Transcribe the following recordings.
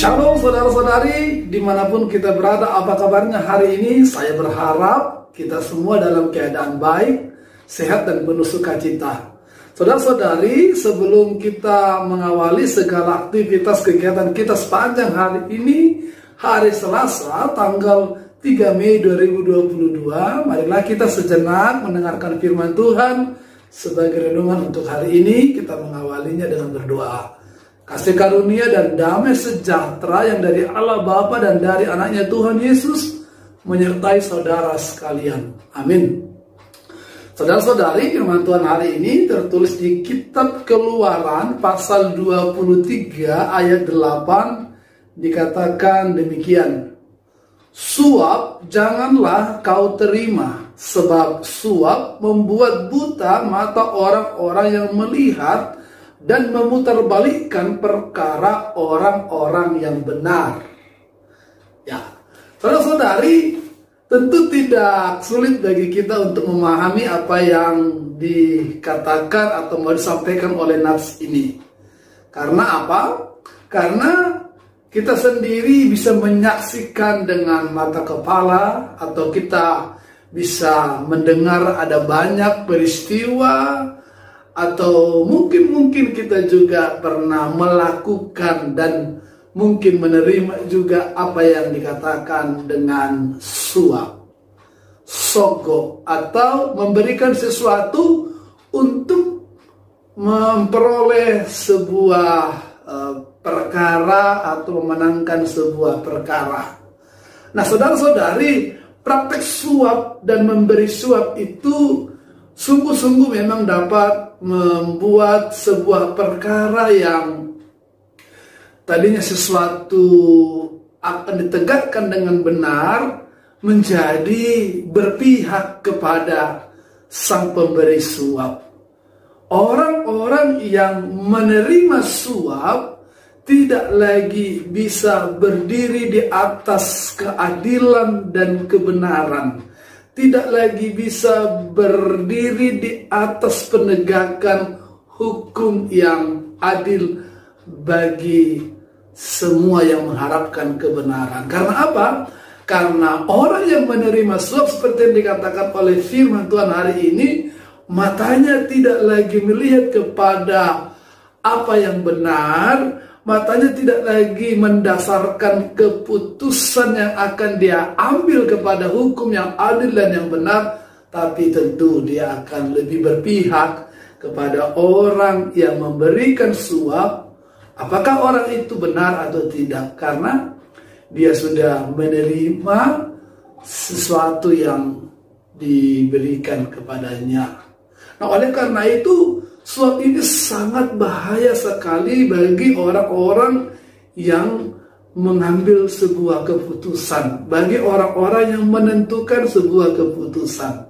Shalom saudara-saudari, dimanapun kita berada, apa kabarnya hari ini? Saya berharap kita semua dalam keadaan baik, sehat dan penuh sukacita. Saudara-saudari, sebelum kita mengawali segala aktivitas kegiatan kita sepanjang hari ini, hari Selasa, tanggal 3 Mei 2022, marilah kita sejenak mendengarkan firman Tuhan. Sebagai renungan untuk hari ini, kita mengawalinya dengan berdoa. Kasih karunia dan damai sejahtera yang dari Allah Bapa dan dari anaknya Tuhan Yesus menyertai saudara sekalian. Amin. Saudara-saudari, firman Tuhan hari ini tertulis di kitab Keluaran pasal 23 ayat 8, dikatakan demikian. Suap janganlah kau terima, sebab suap membuat buta mata orang-orang yang melihat dan memutarbalikkan perkara orang-orang yang benar. Ya, saudara-saudari, tentu tidak sulit bagi kita untuk memahami apa yang dikatakan atau mau disampaikan oleh nas ini. Karena apa? Karena kita sendiri bisa menyaksikan dengan mata kepala, atau kita bisa mendengar ada banyak peristiwa, atau mungkin kita juga pernah melakukan dan mungkin menerima juga apa yang dikatakan dengan suap, sogok, atau memberikan sesuatu untuk memperoleh sebuah perkara atau memenangkan sebuah perkara. Nah, saudara-saudari, praktek suap dan memberi suap itu sungguh-sungguh memang dapat membuat sebuah perkara yang tadinya sesuatu akan ditegakkan dengan benar menjadi berpihak kepada sang pemberi suap. Orang-orang yang menerima suap tidak lagi bisa berdiri di atas keadilan dan kebenaran. Tidak lagi bisa berdiri di atas penegakan hukum yang adil bagi semua yang mengharapkan kebenaran. Karena apa? Karena orang yang menerima suap seperti yang dikatakan oleh firman Tuhan hari ini, matanya tidak lagi melihat kepada apa yang benar, matanya tidak lagi mendasarkan keputusan yang akan dia ambil kepada hukum yang adil dan yang benar, tapi tentu dia akan lebih berpihak kepada orang yang memberikan suap, apakah orang itu benar atau tidak, karena dia sudah menerima sesuatu yang diberikan kepadanya. Nah, oleh karena itu, suap ini sangat bahaya sekali bagi orang-orang yang mengambil sebuah keputusan, bagi orang-orang yang menentukan sebuah keputusan.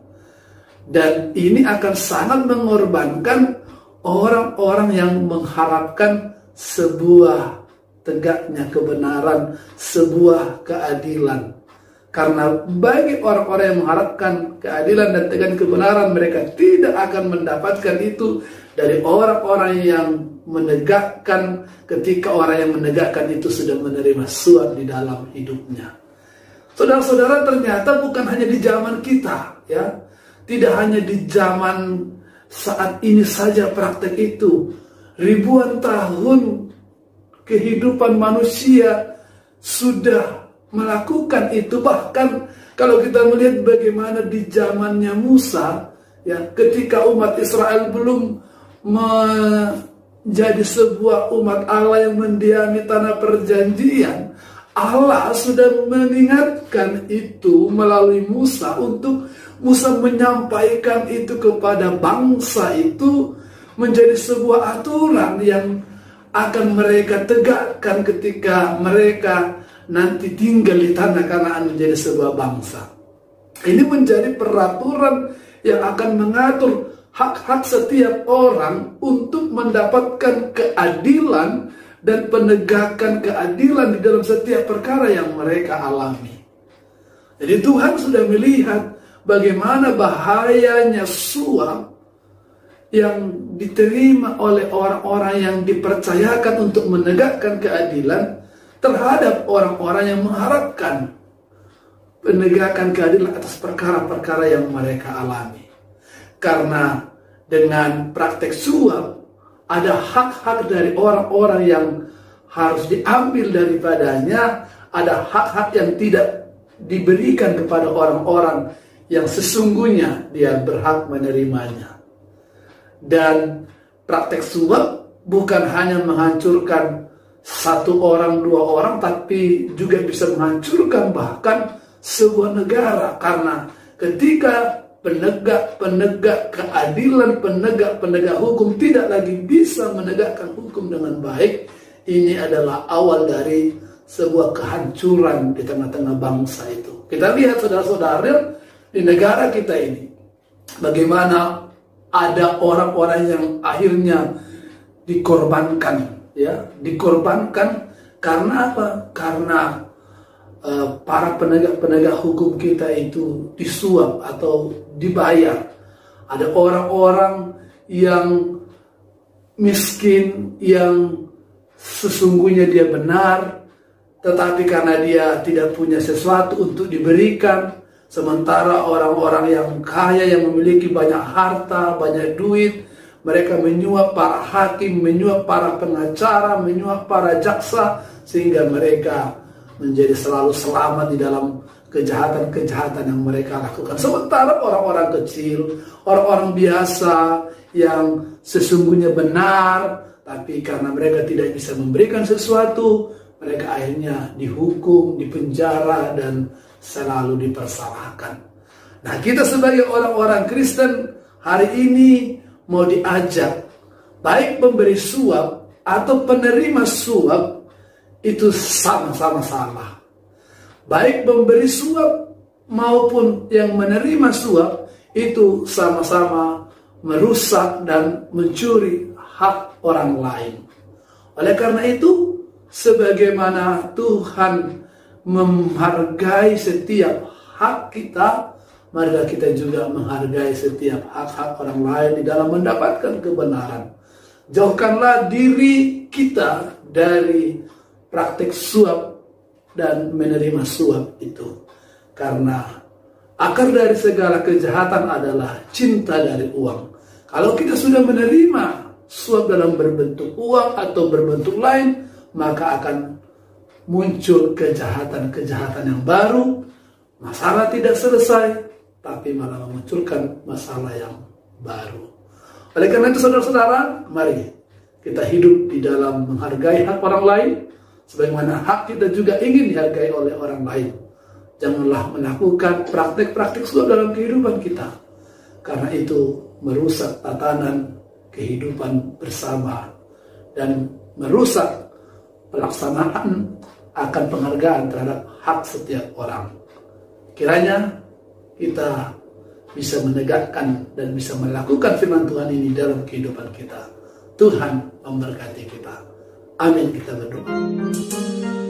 Dan ini akan sangat mengorbankan orang-orang yang mengharapkan sebuah tegaknya kebenaran, sebuah keadilan. Karena bagi orang-orang yang mengharapkan keadilan dan tegaknya kebenaran, mereka tidak akan mendapatkan itu dari orang-orang yang menegakkan, ketika orang yang menegakkan itu sudah menerima suap di dalam hidupnya. Saudara-saudara, ternyata bukan hanya di zaman kita, ya, tidak hanya di zaman saat ini saja praktek itu. Ribuan tahun kehidupan manusia sudah melakukan itu. Bahkan kalau kita melihat bagaimana di zamannya Musa, ya, ketika umat Israel belum menjadi sebuah umat Allah yang mendiami tanah perjanjian, Allah sudah mengingatkan itu melalui Musa, untuk Musa menyampaikan itu kepada bangsa itu menjadi sebuah aturan yang akan mereka tegakkan ketika mereka nanti tinggal di tanah Kanaan menjadi sebuah bangsa. Ini menjadi peraturan yang akan mengatur hak-hak setiap orang untuk mendapatkan keadilan dan penegakan keadilan di dalam setiap perkara yang mereka alami. Jadi Tuhan sudah melihat bagaimana bahayanya suap yang diterima oleh orang-orang yang dipercayakan untuk menegakkan keadilan, terhadap orang-orang yang mengharapkan penegakan keadilan atas perkara-perkara yang mereka alami. Karena dengan praktek suap, ada hak-hak dari orang-orang yang harus diambil daripadanya, ada hak-hak yang tidak diberikan kepada orang-orang yang sesungguhnya dia berhak menerimanya. Dan praktek suap bukan hanya menghancurkan satu orang, dua orang, tapi juga bisa menghancurkan bahkan sebuah negara. Karena ketika penegak keadilan, penegak hukum tidak lagi bisa menegakkan hukum dengan baik, ini adalah awal dari sebuah kehancuran di tengah-tengah bangsa itu. Kita lihat saudara-saudara di negara kita ini, bagaimana ada orang-orang yang akhirnya dikorbankan, ya, dikorbankan karena apa? Karena para penegak hukum kita itu disuap atau dibayar. Ada orang-orang yang miskin, yang sesungguhnya dia benar, tetapi karena dia tidak punya sesuatu untuk diberikan, sementara orang-orang yang kaya, yang memiliki banyak harta, banyak duit, mereka menyuap para hakim, menyuap para pengacara, menyuap para jaksa, sehingga mereka menjadi selalu selamat di dalam kejahatan-kejahatan yang mereka lakukan. Sementara orang-orang kecil, orang-orang biasa yang sesungguhnya benar, tapi karena mereka tidak bisa memberikan sesuatu, mereka akhirnya dihukum, dipenjara, dan selalu dipersalahkan. Nah, kita sebagai orang-orang Kristen hari ini mau diajak, baik pemberi suap atau penerima suap, itu sama-sama salah. Baik pemberi suap maupun yang menerima suap itu sama-sama merusak dan mencuri hak orang lain. Oleh karena itu, sebagaimana Tuhan menghargai setiap hak kita, marilah kita juga menghargai setiap hak-hak orang lain di dalam mendapatkan kebenaran. Jauhkanlah diri kita dari praktik suap dan menerima suap itu. Karena akar dari segala kejahatan adalah cinta dari uang. Kalau kita sudah menerima suap dalam berbentuk uang atau berbentuk lain, maka akan muncul kejahatan-kejahatan yang baru. Masalah tidak selesai, tapi malah memunculkan masalah yang baru. Oleh karena itu saudara-saudara, mari kita hidup di dalam menghargai hak orang lain, sebagaimana hak kita juga ingin dihargai oleh orang lain. Janganlah melakukan praktik-praktik suap dalam kehidupan kita, karena itu merusak tatanan kehidupan bersama dan merusak pelaksanaan akan penghargaan terhadap hak setiap orang. Kiranya kita bisa menegakkan dan bisa melakukan firman Tuhan ini dalam kehidupan kita. Tuhan memberkati kita. Amin, kita berdoa.